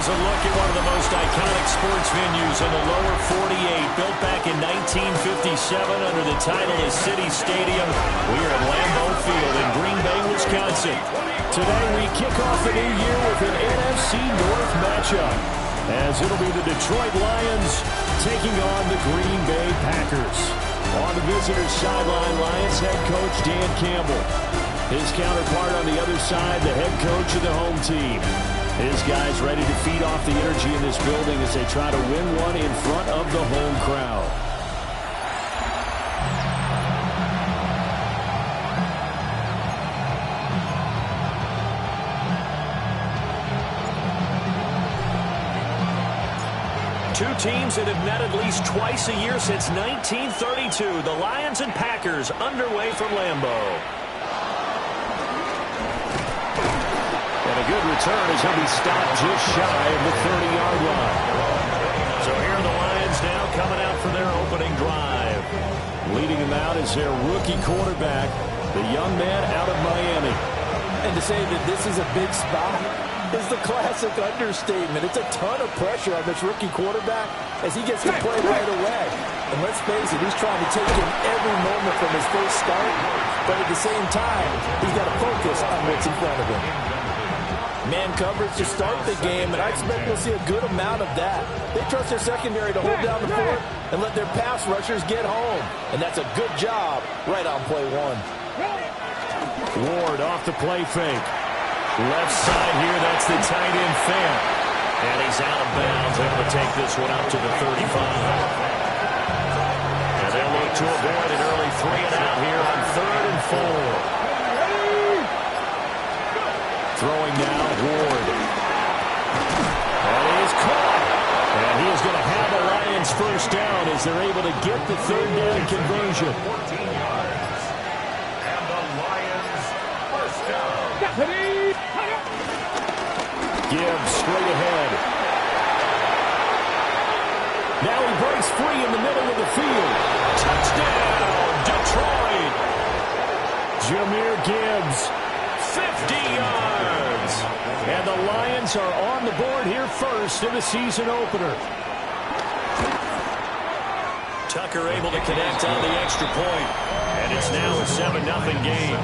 Here's a look at one of the most iconic sports venues in the lower 48. Built back in 1957 under the title of City Stadium. We're at Lambeau Field in Green Bay, Wisconsin. Today we kick off the new year with an NFC North matchup, as it'll be the Detroit Lions taking on the Green Bay Packers. On the visitor's sideline, Lions head coach Dan Campbell. His counterpart on the other side, the head coach of the home team. His guys ready to feed off the energy in this building as they try to win one in front of the home crowd. Two teams that have met at least twice a year since 1932. The Lions and Packers underway from Lambeau. And a good return as he'll be stopped just shy of the 30-yard line. So here are the Lions now coming out for their opening drive. Leading them out is their rookie quarterback, the young man out of Miami. And to say that this is a big spot is the classic understatement. It's a ton of pressure on this rookie quarterback as he gets to play right away. And let's face it, he's trying to take in every moment from his first start, but at the same time, he's got to focus on what's in front of him. Man coverage to start the game, and I expect we'll see a good amount of that. They trust their secondary to hold down the fort and let their pass rushers get home. And that's a good job right on play one. Ward off the play fake. Left side here, that's the tight end Fant. And he's out of bounds, able to take this one out to the 35. And they'll look to avoid an early 3-and-out here on 3rd and 4. Throwing now, Ward. And he is caught. And he is going to have the Lions first down as they're able to get the 3rd down conversion. 14 yards. And the Lions first down. Gibbs straight ahead. Now he breaks free in the middle of the field. Touchdown, Detroit. Jahmyr Gibbs, 50 yards. And the Lions are on the board here first in the season opener. Tucker able to connect on the extra point. And it's now a 7-0 game.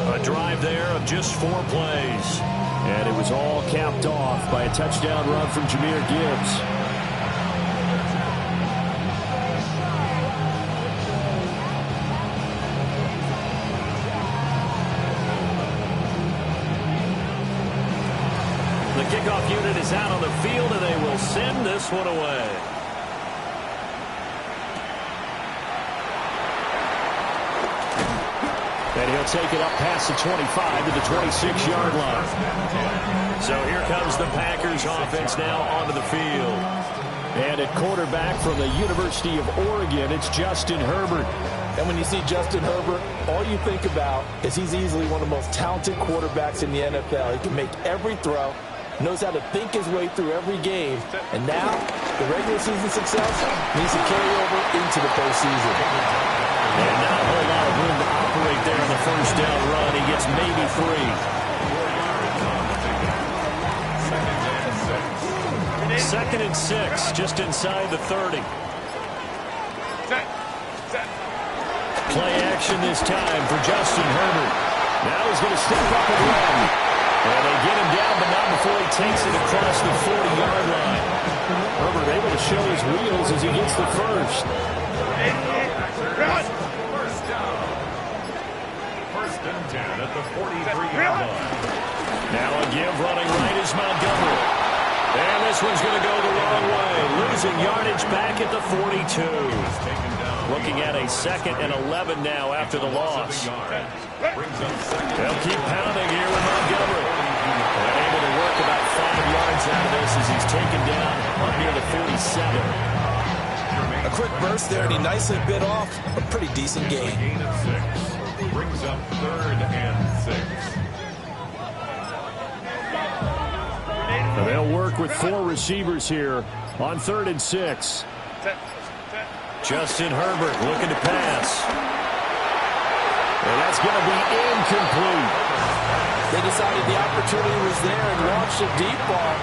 A drive there of just 4 plays. And it was all capped off by a touchdown run from Jahmyr Gibbs. The kickoff unit is out on the field, and they will send this one away. And he'll take it up past the 25 to the 26-yard line. So here comes the Packers offense now onto the field. And at quarterback from the University of Oregon, it's Justin Herbert. And when you see Justin Herbert, all you think about is he's easily one of the most talented quarterbacks in the NFL. He can make every throw, knows how to think his way through every game. And now, the regular season success needs to carry over into the postseason. And not a whole lot of room to operate there on the first down run. He gets maybe 3. 2nd and 6, just inside the 30. Play action this time for Justin Herbert. Now he's going to step up and run. And they get him down, but not before he takes it across the 40-yard line. Herbert able to show his wheels as he gets the first. First and 10 at the 43-yard line. Now a give running right is Montgomery. And this one's going to go the wrong way. Losing yardage back at the 42. Looking at a 2nd and 11 now after the loss. They'll keep pounding here with Montgomery. And able to work about 5 yards out of this as he's taken down near the 47. A quick burst there, and he nicely bit off a pretty decent gain. Gain of 6. Brings up 3rd and 6. They'll work with 4 receivers here on 3rd and 6. Justin Herbert looking to pass. And that's going to be incomplete. They decided the opportunity was there and launched a deep ball,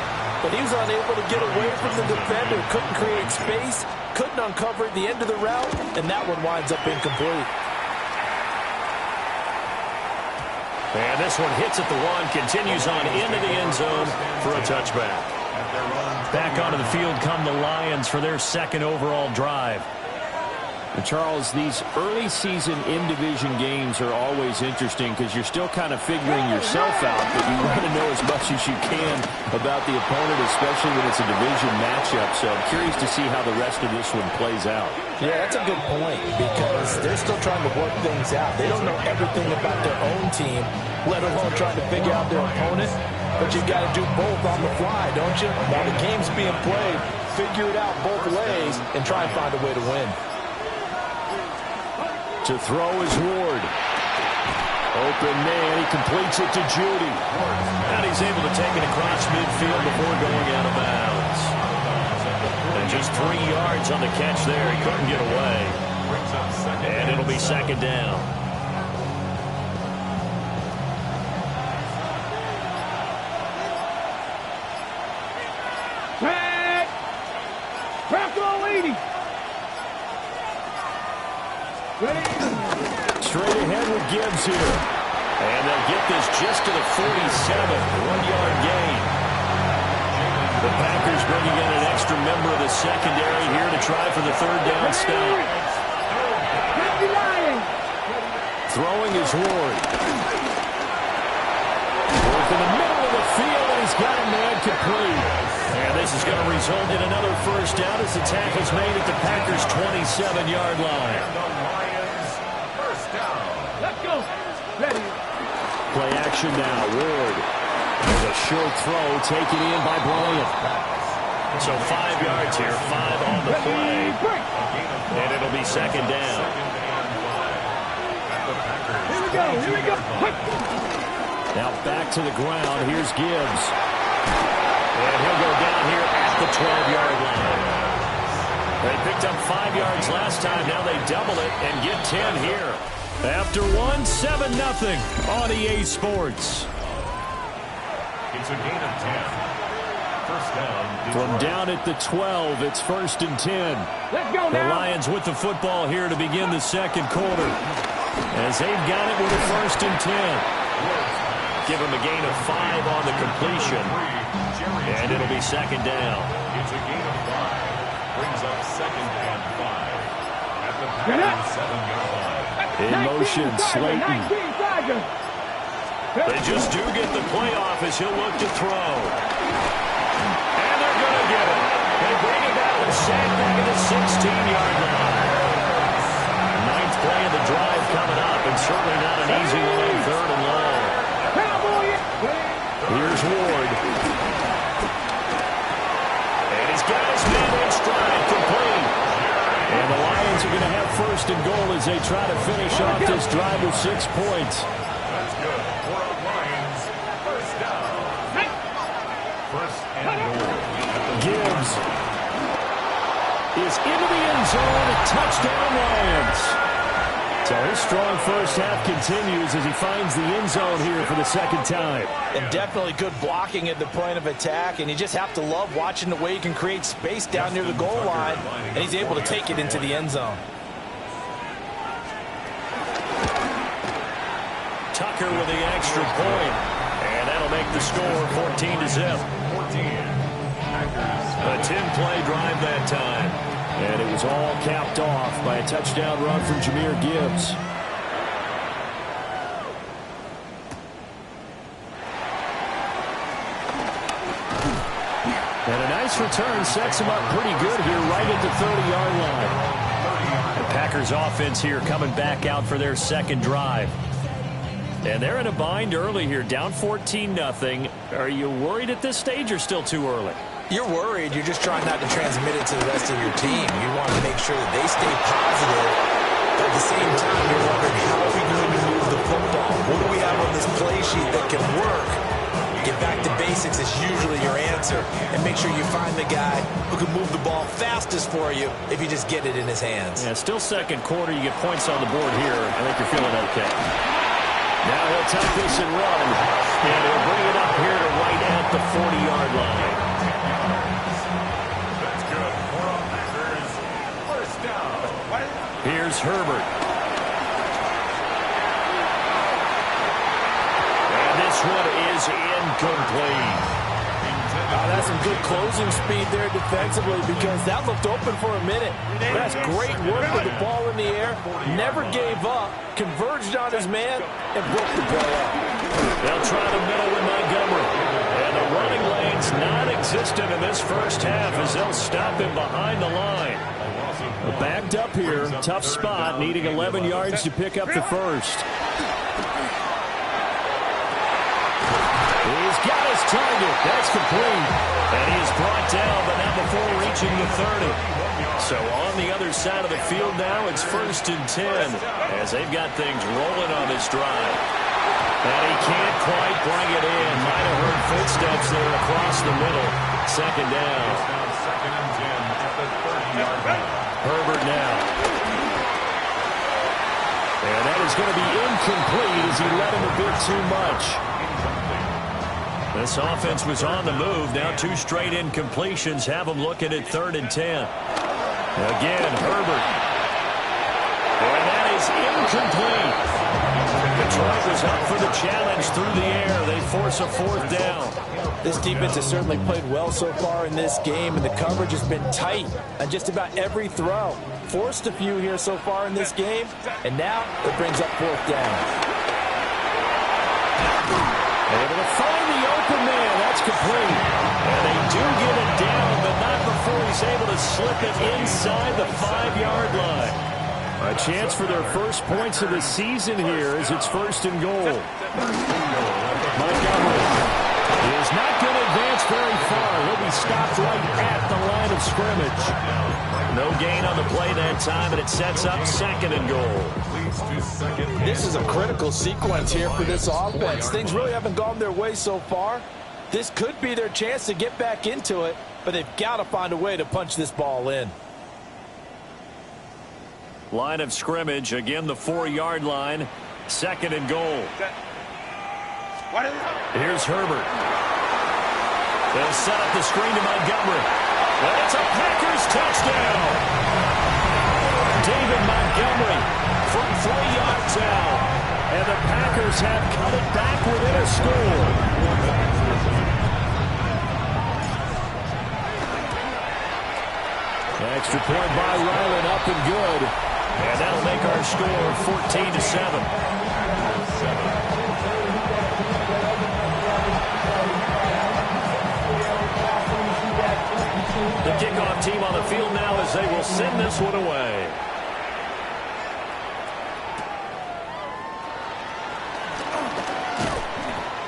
but he was unable to get away from the defender. Couldn't create space, couldn't uncover the end of the route, and that one winds up incomplete. And this one hits at the one, continues on into the end zone for a touchback. Back onto the field come the Lions for their second overall drive. And Charles, these early season in-division games are always interesting because you're still kind of figuring yourself out, but you want to know as much as you can about the opponent, especially when it's a division matchup. So I'm curious to see how the rest of this one plays out. Yeah, that's a good point because they're still trying to work things out. They don't know everything about their own team, let alone trying to figure out their opponent. But you've got to do both on the fly, don't you? While the game's being played, figure it out both ways and try and find a way to win. To throw is Ward. Open man, he completes it to Judy. And he's able to take it across midfield before going out of bounds. And just 3 yards on the catch there. He couldn't get away. And it'll be second down. Straight ahead with Gibbs here. And they'll get this just to the 47. 1-yard gain. The Packers bringing in an extra member of the secondary here to try for the third down stop. Throwing is Ward. Work in the middle of the field, and he's got a man complete. And this is going to result in another first down as the tackle's made at the Packers' 27-yard line. Play action now. Ward. There's a short throw taken in by Bryant. So 5 yards here, 5 on the play. And it'll be second down. Here we go. Now back to the ground. Here's Gibbs. And he'll go down here at the 12-yard line. They picked up 5 yards last time. Now they double it and get 10 here. After one, 7-0 on EA Sports. It's a gain of 10. First down. From down at the 12, it's 1st and 10. Let's go now. The Lions with the football here to begin the second quarter. As they've got it with a 1st and 10. Give them a gain of 5 on the completion. And it'll be second down. It's a gain of 5. Brings up 2nd and 5. At the Packers' 7-yard line. In motion, Slayton. They just do get the playoff as he'll look to throw. And they're going to get it. They bring it down and sand back at the 16-yard line. 9th play of the drive coming up, and certainly not an easy one, 3rd and long. Here's Ward. And he's got his man in stride, complete. And the Lions are going to have 1st and goal as they try to finish off this drive with 6 points. That's good. For the Lions, first down. 1st and goal. Gibbs is into the end zone. Touchdown, Lions. So his strong first half continues as he finds the end zone here for the second time. And definitely good blocking at the point of attack, and you just have to love watching the way he can create space down near the goal line, and he's able to take it into the end zone. Tucker with the extra point, and that'll make the score 14-0. 14. A 10-play drive that time. And it was all capped off by a touchdown run from Jahmyr Gibbs. And a nice return sets him up pretty good here right at the 30-yard line. The Packers offense here coming back out for their second drive. And they're in a bind early here, down 14-0. Are you worried at this stage or still too early? You're worried. You're just trying not to transmit it to the rest of your team. You want to make sure that they stay positive. But at the same time, you're wondering, how are we going to move the football? What do we have on this play sheet that can work? Get back to basics is usually your answer. And make sure you find the guy who can move the ball fastest for you if you just get it in his hands. Yeah, still second quarter. You get points on the board here. I think you're feeling okay. Now he'll take this and run. And he'll bring it up here to right at the 40-yard line. That's good for the Packers. First down. Here's Herbert. And this one is incomplete. That's some good closing speed there defensively because that looked open for a minute. That's great work with the ball in the air. Never gave up, converged on his man, and broke the play up. They'll try the middle with Montgomery. And the running lane's non-existent in this first half as they'll stop him behind the line. Backed up here, tough spot, needing 11 yards to pick up the first. He's got his target. That's complete. And he is brought down, but not before reaching the 30. So on the other side of the field now, it's 1st and 10 as they've got things rolling on this drive. And he can't quite bring it in. Might have heard footsteps there across the middle. Second down. Second and 10 at the 30-yard line. Herbert now. And that is going to be incomplete as he let him a bit too much. This offense was on the move. Now 2 straight incompletions have them looking at 3rd and 10. Again, Herbert. And that is incomplete. Detroit was up for the challenge through the air. They force a 4th down. This defense has certainly played well so far in this game, and the coverage has been tight on just about every throw. Forced a few here so far in this game, and now it brings up 4th down. Able to find the open man. That's complete. And they do get it down, but not before he's able to slip it inside the 5-yard line. A chance for their first points of the season here as it's 1st and goal. Montgomery is not going to advance very far. He'll be stopped right at the line of scrimmage. No gain on the play that time, and it sets up 2nd and goal. This is a critical sequence here for this offense. Things really haven't gone their way so far. This could be their chance to get back into it, but they've got to find a way to punch this ball in. Line of scrimmage, again the 4-yard line. 2nd and goal. Here's Herbert. They'll set up the screen to Montgomery. And it's a Packers touchdown. David Montgomery from 3 yards out. And the Packers have cut it back within a score. Extra point by Ryland, up and good. And that'll make our score 14-7. The kickoff team on the field now as they will send this one away.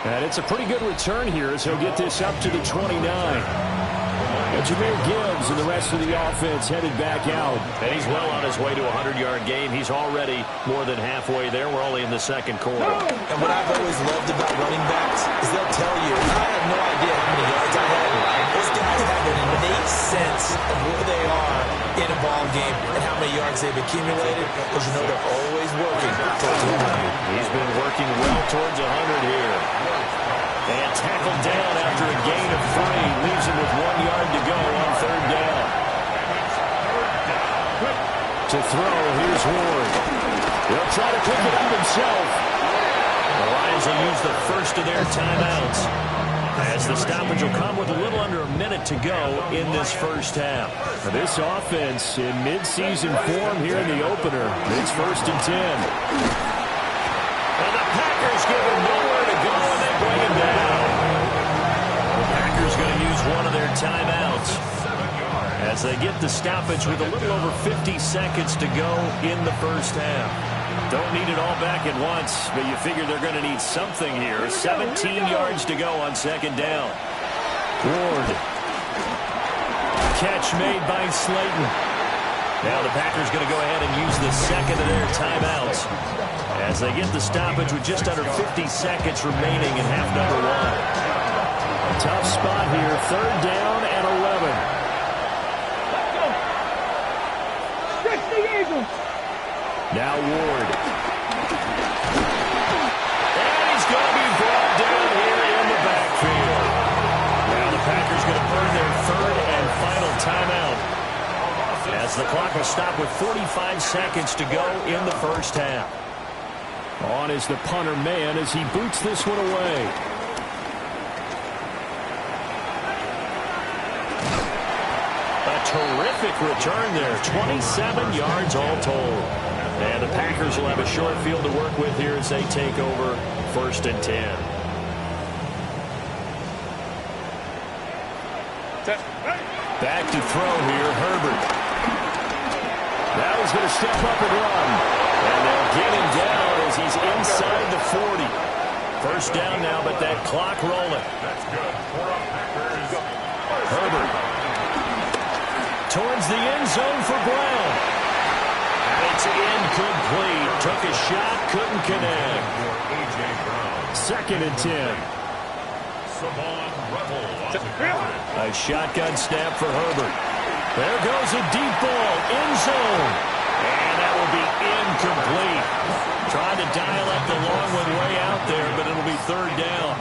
And it's a pretty good return here as he'll get this up to the 29. And Jahmyr Gibbs and the rest of the offense headed back out. And he's well on his way to a 100-yard game. He's already more than halfway there. We're only in the 2nd quarter. And what I've always loved about running backs is they'll tell you, I have no idea how many yards I had. Those guys have an innate sense of where they are in a ball game and how many yards they've accumulated, because you know they're always working towards 100. He's been working well towards 100 here. And tackled down after a gain of 3. Leaves him with 1 yard to go on 3rd down. To throw, here's Ward. He'll try to pick it up himself. The Lions will use the first of their timeouts, as the stoppage will come with a little under a minute to go in this first half. This offense in mid-season form here in the opener. It's 1st and 10. And the Packers give him nowhere to go, and they bring him down. The Packers going to use one of their timeouts as they get the stoppage with a little over 50 seconds to go in the first half. Don't need it all back at once, but you figure they're going to need something here. 17 yards to go on 2nd down. Ward. Catch made by Slayton. Now the Packers going to go ahead and use the 2nd of their timeouts as they get the stoppage with just under 50 seconds remaining in half number 1. A tough spot here. 3rd down and 11. Stretch the Eagles. Now Ward. The clock will stop with 45 seconds to go in the first half. On is the punter man as he boots this one away. A terrific return there. 27 yards all told. And the Packers will have a short field to work with here as they take over 1st and 10. Back to throw here, Herbert. Now he's going to step up and run. And they'll get him down as he's inside the 40. First down now, but that clock rolling. That's good for a Packers. Herbert. Towards the end zone for Brown. And it's incomplete. Took a shot, couldn't connect. For A.J. Brown. 2nd and 10. Savon Rebel on the coverage. A shotgun snap for Herbert. There goes a deep ball, end zone. And that will be incomplete. Trying to dial up the long one way out there, but it'll be 3rd down.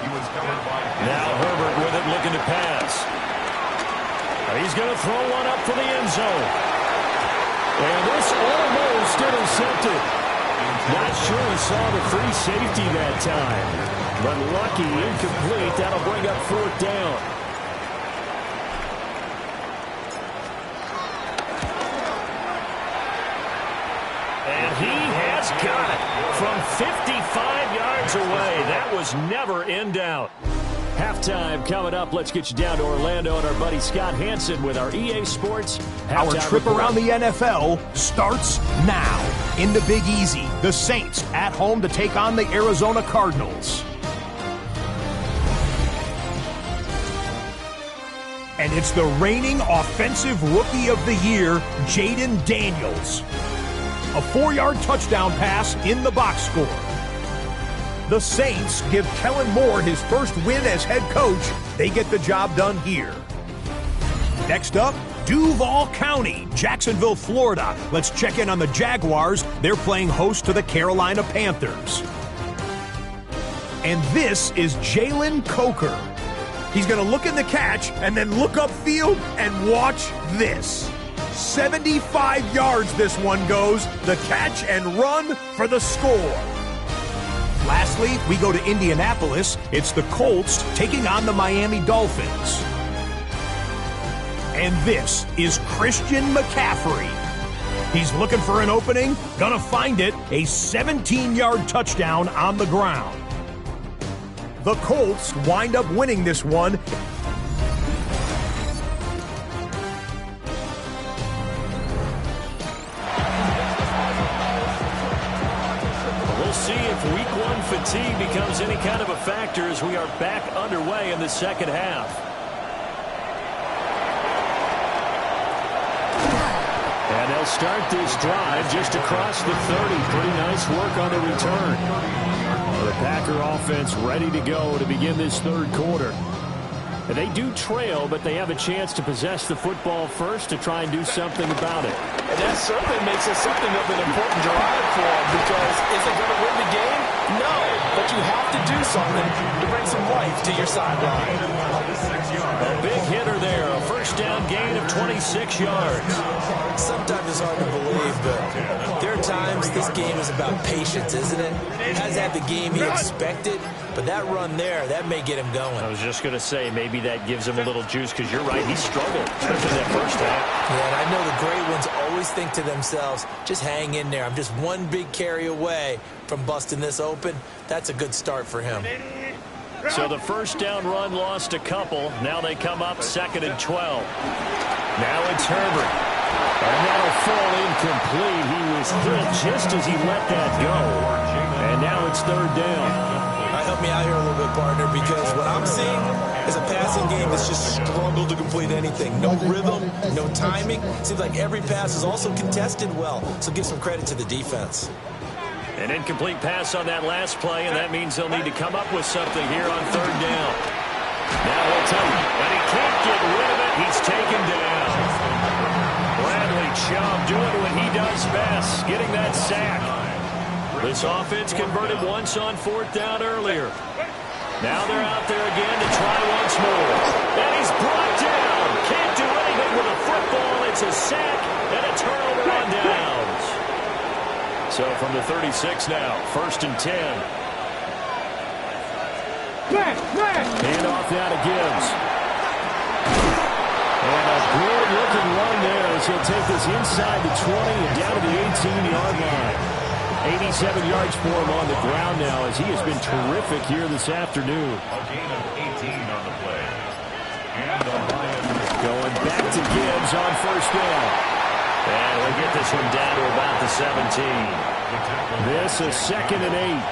He was covered by Now Herbert with it, looking to pass. He's going to throw one up for the end zone. And this almost intercepted. Not sure he saw the free safety that time. But lucky, incomplete. That'll bring up 4th down. And he has got it from 55 yards away. That was never in doubt. Halftime coming up. Let's get you down to Orlando and our buddy Scott Hansen with our EA Sports Our halftime trip report. around the NFL starts now. In the Big Easy, the Saints at home to take on the Arizona Cardinals. And it's the reigning Offensive Rookie of the Year, Jaden Daniels. A 4-yard touchdown pass in the box score. The Saints give Kellen Moore his first win as head coach. They get the job done here. Next up, Duval County, Jacksonville, Florida. Let's check in on the Jaguars. They're playing host to the Carolina Panthers. And this is Jalen Coker. He's going to look in the catch and then look upfield and watch this. 75 yards this one goes. The catch and run for the score. Lastly, we go to Indianapolis. It's the Colts taking on the Miami Dolphins. And this is Christian McCaffrey. He's looking for an opening, gonna find it, a 17-yard touchdown on the ground. The Colts wind up winning this one. We'll see if week 1 fatigue becomes any kind of a factor as we are back underway in the second half. And they'll start this drive just across the 30. Pretty nice work on the return. The Packer offense ready to go to begin this 3rd quarter. And they do trail, but they have a chance to possess the football first to try and do something about it. And that certainly makes it something of an important drive for them, because is it going to win the game? No, but you have to do something to bring some life to your sideline. A big hitter there, a first down gain of 26 yards. Sometimes it's hard to believe, but there are times this game is about patience, isn't it? Has had the game he expected, but that run there, that may get him going. I was just going to say, maybe that gives him a little juice, because you're right, he struggled, especially that first half. Yeah, and I know the great ones always think to themselves, just hang in there. I'm just one big carry away from busting this open. That's a good start for him. So the first down run lost a couple. Now they come up 2nd and 12. Now it's Herbert. And that'll fall incomplete. He was hit just as he let that go. And now it's 3rd down. Help me out here a little bit, partner, because what I'm seeing is a passing game that's just struggled to complete anything. No rhythm, no timing. Seems like every pass is also contested well, so give some credit to the defense. An incomplete pass on that last play, and that means they'll need to come up with something here on 3rd down. Now he'll take it, and he can't get rid of it. He's taken down. Bradley Chubb doing what he does best, getting that sack. This offense converted once on 4th down earlier. Now they're out there again to try once more. And he's brought down. Can't do anything with a football. It's from the 36 now. 1st and 10. Hand off now to Gibbs. And a good-looking run there as he'll take this inside the 20 and down to the 18-yard line. 87 yards for him on the ground now as he has been terrific here this afternoon. A gain of 18 on the play. And the Lions going back to Gibbs on 1st down. And we'll get this one down to about the 17. This is 2nd and 8.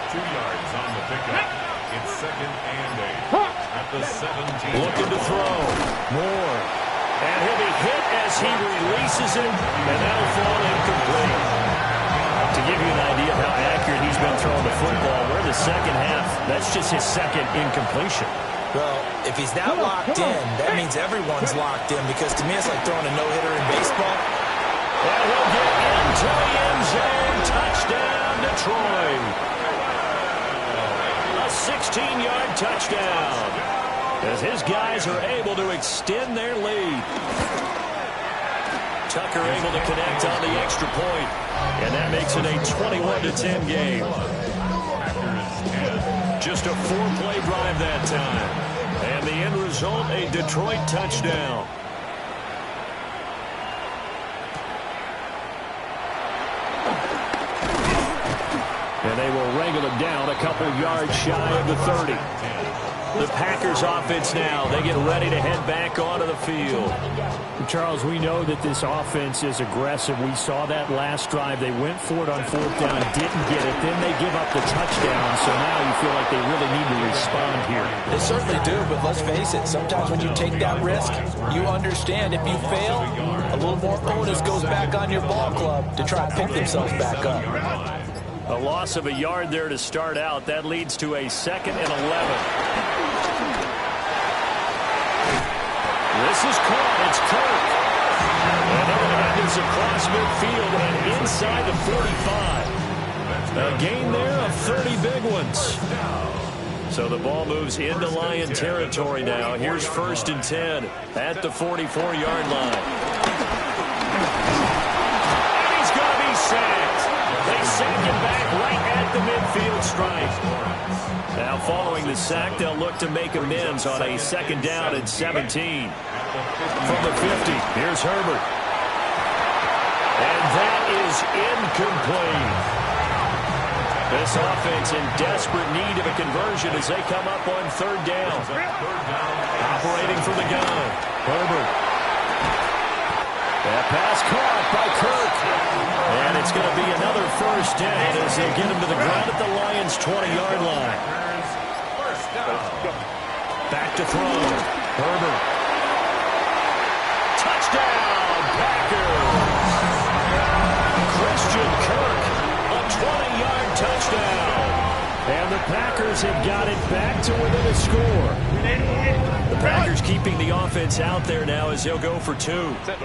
2 yards on the pickup. It's 2nd and 8. At the 17. Looking to throw. Moore. And he'll be hit as he releases it. And that'll fall incomplete. To give you an idea of how accurate he's been throwing the football, we're in the second half. That's just his 2nd incompletion. Well, if he's that locked in, that means everyone's locked in, because to me it's like throwing a no-hitter in baseball. And he'll get into the end zone. Touchdown, Detroit. A 16-yard touchdown as his guys are able to extend their lead. Tucker able to connect on the extra point, and that makes it a 21-10 game. Just a 4-play drive that time, and the end result, a Detroit touchdown. And they will wrangle it down a couple yards shy of the 30. The Packers offense now. They get ready to head back onto the field. Charles, we know that this offense is aggressive. We saw that last drive. They went for it on 4th down, didn't get it. Then they give up the touchdown. So now you feel like they really need to respond here. They certainly do, but let's face it. Sometimes when you take that risk, you understand if you fail, a little more onus goes back on your ball club to try to pick themselves back up. A loss of a yard there to start out. That leads to a 2nd and 11. This is caught. It's Kirk. And they're going to have this across midfield and inside the 45. A gain there of 30 big ones. So the ball moves into Lion territory now. Here's 1st and 10 at the 44-yard line. And he's going to be sacked. They sack him back right at the midfield stripe. Now following the sack, they'll look to make amends on a 2nd down and 17. From the 50, here's Herbert. And that is incomplete. This offense in desperate need of a conversion as they come up on 3rd down. Operating from the gun. Herbert. That pass caught by Kirk. And it's going to be another 1st down as they get him to the ground at the Lions' 20-yard line. Back to throw. Herbert. Touchdown, Packers. Christian Kirk, a 20-yard touchdown. And the Packers have got it back to within a score. The Packers keeping the offense out there now as they'll go for 2. Try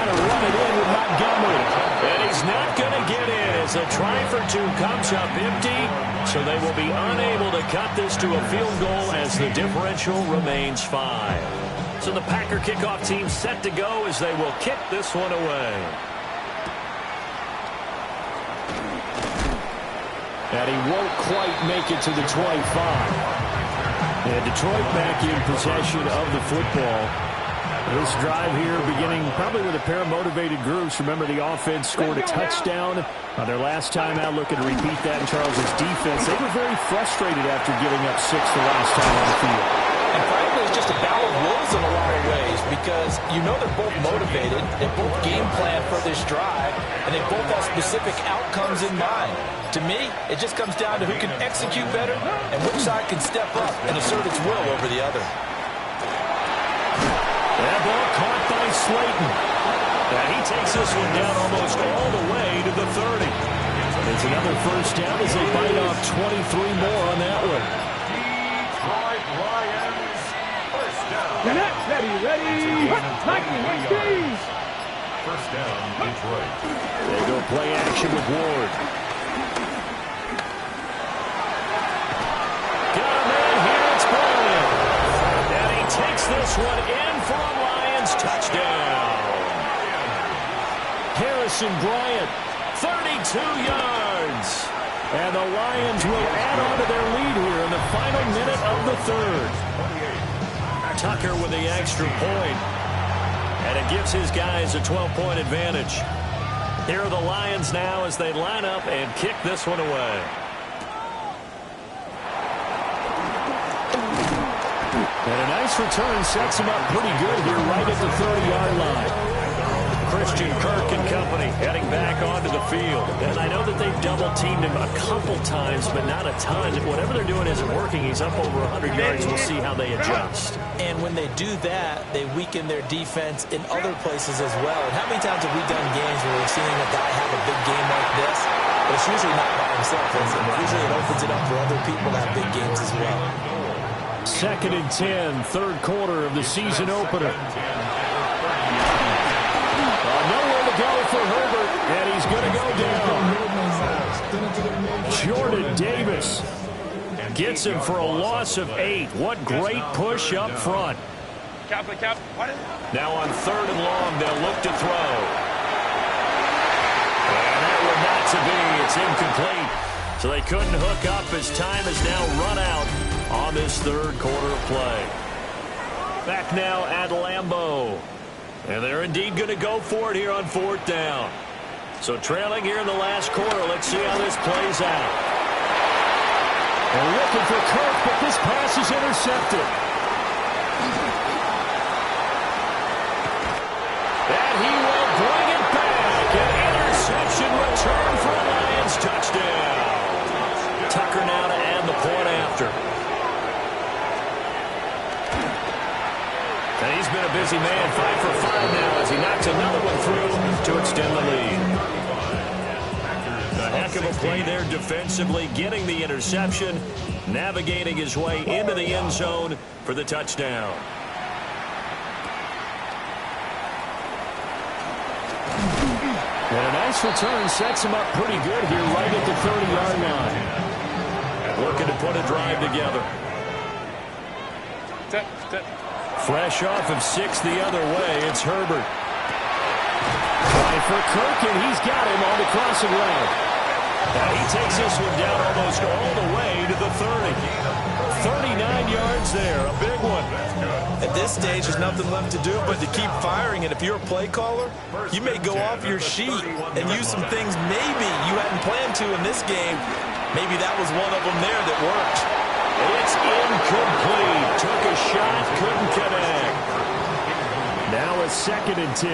to run it in with Montgomery. And he's not going to get in as a try for 2 comes up empty. So they will be unable to cut this to a field goal as the differential remains 5. So the Packer kickoff team set to go as they will kick this one away. And he won't quite make it to the 25. And Detroit back in possession of the football. This drive here beginning probably with a pair of motivated groups. Remember, the offense scored a touchdown on their last time out. Looking to repeat that in Charles' defense. They were very frustrated after giving up 6 the last time on the field. And frankly, it's just a battle of wills in a lot of ways, because you know they're both motivated, they both game plan for this drive, and they both have specific outcomes in mind. To me, it just comes down to who can execute better and which side can step up and assert its will over the other. That ball caught by Slayton. And he takes this one down almost all the way to the 30. It's another 1st down as they bite off 23 more on that one. Detroit Lions, 1st down. Ready. 1st down, Detroit. They go play action with Ward. Got a man here, it's Bryant. And he takes this one in for a Lions touchdown. Harry Harrison Bryant, 32 yards. And the Lions will add on to their lead here in the final minute of the third. Tucker with the extra point. And it gives his guys a 12-point advantage. Here are the Lions now as they line up and kick this one away. And a nice return sets him up pretty good here right at the 30-yard line. Christian Kirk and company heading back onto the field. And I know that they've double-teamed him a couple times, but not a ton. Whatever they're doing isn't working. He's up over 100 yards. We'll see how they adjust. And when they do that, they weaken their defense in other places as well. And how many times have we done games where we've seen a guy have a big game like this? But it's usually not by himself, is it? Usually it opens it up for other people to have big games as well. 2nd and 10, third quarter of the season opener. Nowhere to go for Herbert, and he's going to go down. Jordan Davis gets him for a loss of 8. What great push up front. Now on 3rd and long, they'll look to throw. And that one not to be. It's incomplete. So they couldn't hook up as time has now run out on this third quarter of play. Back now at Lambeau. And they're indeed going to go for it here on 4th down. So trailing here in the last quarter. Let's see how this plays out. They're looking for Kirk, but this pass is intercepted. And he will bring it back. An interception return for a Lions touchdown. Tucker now to add the point after. And he's been a busy man, 5 for 5 now as he knocks another one through to extend the lead. A heck of a play there defensively, getting the interception, navigating his way into the end zone for the touchdown. And a nice return sets him up pretty good here right at the 30-yard line. Looking to put a drive together. Fresh off of 6 the other way, it's Herbert. Trying for Kirk, and he's got him on the crossing route. Now he takes this one down almost all the way to the 30. 39 yards there, a big one. At this stage, there's nothing left to do but to keep firing. And if you're a play caller, you may go off your sheet and use some things maybe you hadn't planned to in this game. Maybe that was one of them there that worked. It's incomplete. Took a shot, couldn't connect. Now a 2nd and 10.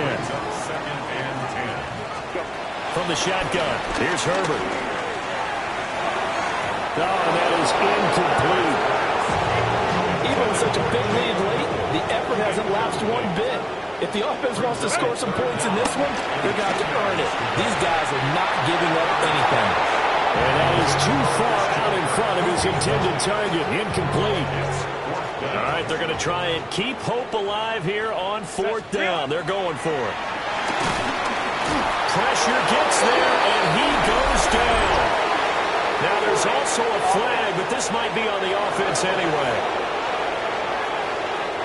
From the shotgun, here's Herbert. Oh, that is incomplete. Even with such a big lead late, the effort hasn't lapsed one bit. If the offense wants to score some points in this one, they're going to have to earn it. These guys are not giving up anything. And that is too far out in front of his intended target. Incomplete. All right, they're going to try and keep hope alive here on 4th down. They're going for it. Pressure gets there, and he goes down. Now, there's also a flag, but this might be on the offense anyway.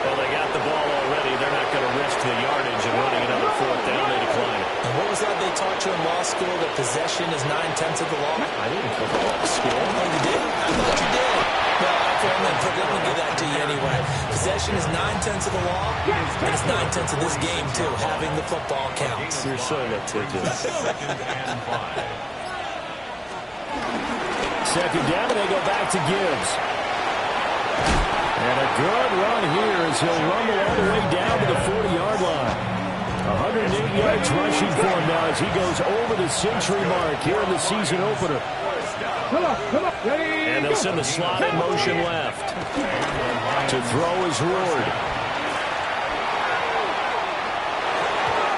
Well, they got the ball already. They're not going to risk the yardage and running another 4th down. They decline it. And what was that they taught you in law school, that possession is 9/10 of the law? I didn't go to law school. Oh, you did? I thought you did. Well, let me give that to you anyway. Possession is 9/10 of the law, and it's 9/10 of this game, too, having the football counts. You're so litigious. 2nd down, and they go back to Gibbs. And a good run here as he'll rumble all the way down to the 40-yard line. 108 yards rushing for him now as he goes over the century mark here in the season opener. And they'll send the slot in motion left. To throw is Ward.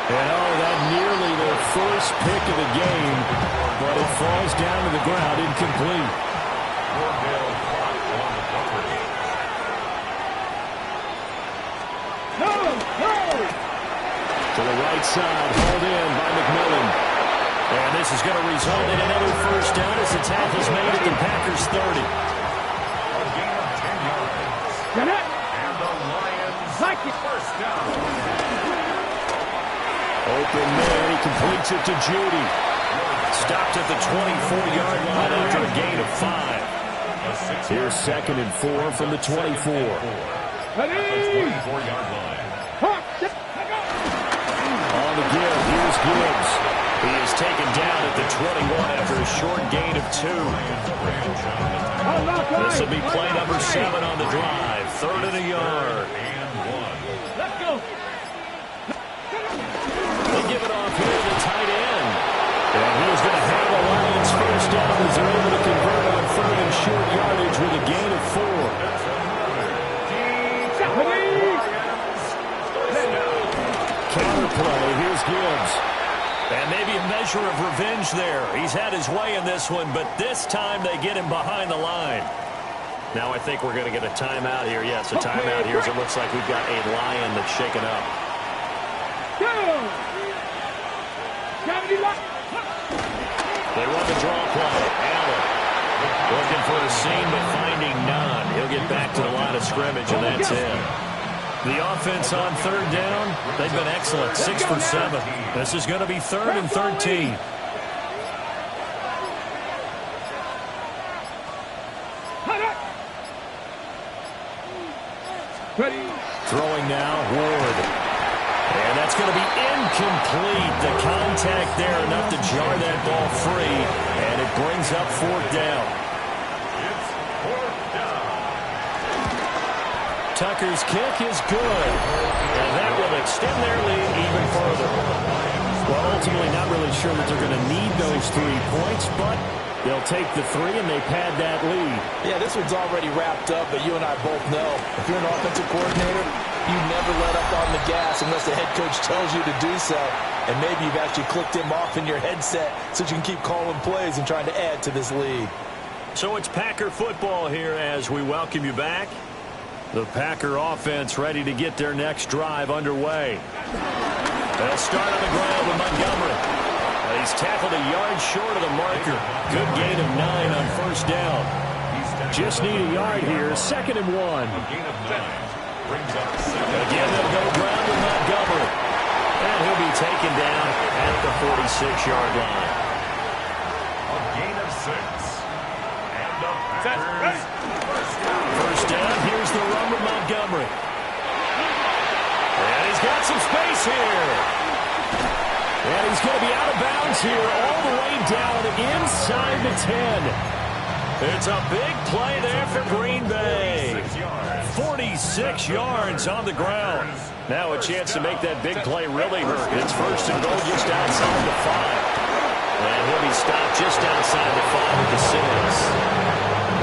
And that nearly their first pick of the game, but it falls down to the ground incomplete. To the right side, hauled in by McMillan. And this is going to result in another 1st down as the tackle's made at the Packers 30. And the Lions 1st down. Open man, he completes it to Judy. Stopped at the 24-yard line after a gain of 5. Here's 2nd and 4 from the 24. Ready? 24-yard line. On the give, here's Gibbs. He is taken down at the 21 after a short gain of 2. This will be play number 7 on the drive. 3rd and a yard. Let's go. They give it off here to the tight end. And he is going to have the Lions first down as they're able to convert on 3rd and short yardage with a gain of 4. Counterplay, here's Gibbs. And maybe a measure of revenge there. He's had his way in this one, but this time they get him behind the line. Now I think we're going to get a timeout here. Yes, a timeout here as it looks like we've got a Lion that's shaken up. They run the draw play. Allen looking for a seam, but finding none. He'll get back to the line of scrimmage, and that's it. The offense on 3rd down, they've been excellent, 6 for 7. This is going to be 3rd and 13. Throwing now, Ward. And that's going to be incomplete. The contact there enough to jar that ball free, and it brings up 4th down. It's 4th down. Tucker's kick is good, and that will extend their lead even further. Well, ultimately not really sure that they're going to need those 3 points, but they'll take the 3 and they pad that lead. Yeah, this one's already wrapped up, but you and I both know if you're an offensive coordinator, you never let up on the gas unless the head coach tells you to do so. And maybe you've actually clicked him off in your headset so you can keep calling plays and trying to add to this lead. So it's Packer football here as we welcome you back. The Packer offense ready to get their next drive underway. They'll start on the ground with Montgomery. He's tackled a yard short of the marker. Good gain of 9 on 1st down. Just need a yard here. 2nd and 1. Gain of 9. Brings up 2nd. Again, they'll go ground with Montgomery. And he'll be taken down at the 46-yard line. A gain of 6. And the Packers. First down, here's the run with Montgomery. And he's got some space here. And he's going to be out of bounds here all the way down inside the 10. It's a big play there for Green Bay. 46 yards on the ground. Now a chance to make that big play really hurt. It's 1st and goal just outside the 5. And he'll be stopped just outside the 5 at the 6.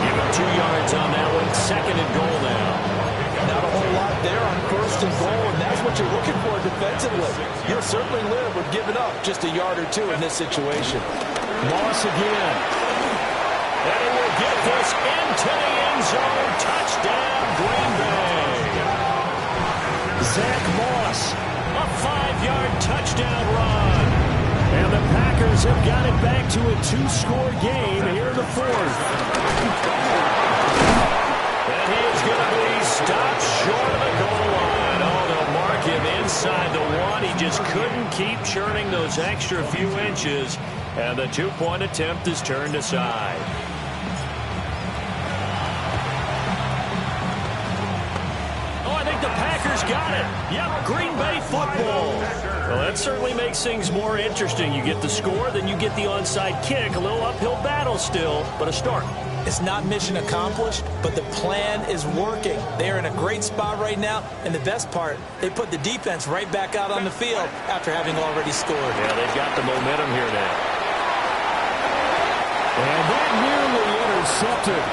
Give him 2 yards on that one. 2nd and goal now. Not a whole lot there on 1st and goal, and that's what you're looking for defensively. You'll certainly live with giving up just a yard or 2 in this situation. Moss again. And he will get this into the end zone. Touchdown, Green Bay. Zach Moss, a 5-yard touchdown run. And the Packers have got it back to a 2-score game here in the 4th. And he is going to be stopped short of the goal line. Oh, they'll mark him inside the 1. He just couldn't keep churning those extra few inches. And the 2-point attempt is turned aside. The Packers got it. Yep, Green Bay football. Well, that certainly makes things more interesting. You get the score, then you get the onside kick. A little uphill battle still, but a start. It's not mission accomplished, but the plan is working. They're in a great spot right now, and the best part, they put the defense right back out on the field after having already scored. Yeah, they've got the momentum here now. And that nearly intercepted.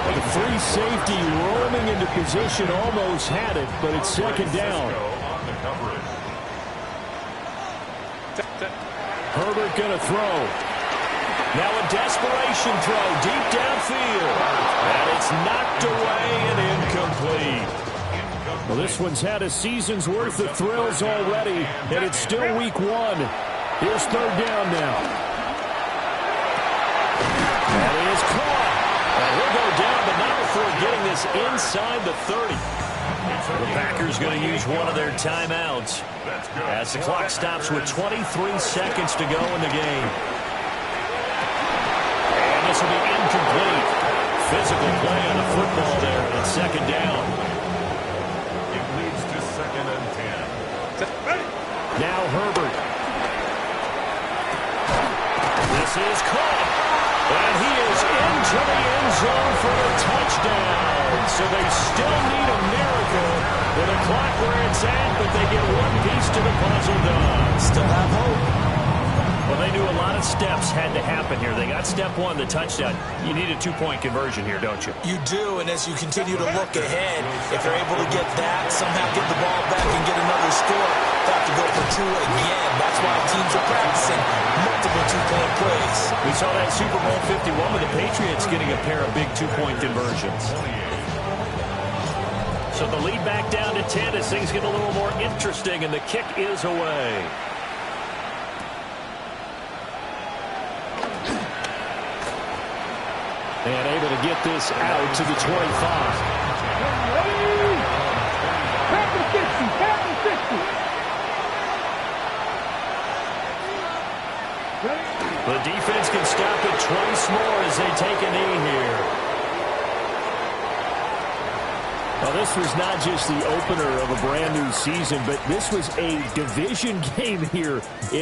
The free safety roaming into position almost had it, but it's 2nd down. Herbert going to throw. Now a desperation throw deep downfield. And it's knocked away and incomplete. Well, this one's had a season's worth of thrills already, and it's still week 1. Here's 3rd down now. And he is caught. And he'll go down, but not before getting this inside the 30. The Packers going to use one of their timeouts as the clock stops with 23 seconds to go in the game. And this will be incomplete. Physical play on the football there at second down. It leads to 2nd and 10. Now Herbert. This is caught. And he is into the end zone for a touchdown. So they still need a miracle with the clock where it's at, but they get one piece to the puzzle done. Still have hope. Well, they knew a lot of steps had to happen here. They got step one, the touchdown. You need a two-point conversion here, don't you? You do, and as you continue to look ahead, if they're able to get that, somehow get the ball back and get another score, they have to go for two again. That's why teams are practicing multiple two-point plays. We saw that Super Bowl 51 with the Patriots getting a pair of big two-point conversions. So the lead back down to 10 as things get a little more interesting, and the kick is away. And able to get this out to the 25. The defense can stop it twice more as they take a knee here. Well, this was not just the opener of a brand new season, but this was a division game here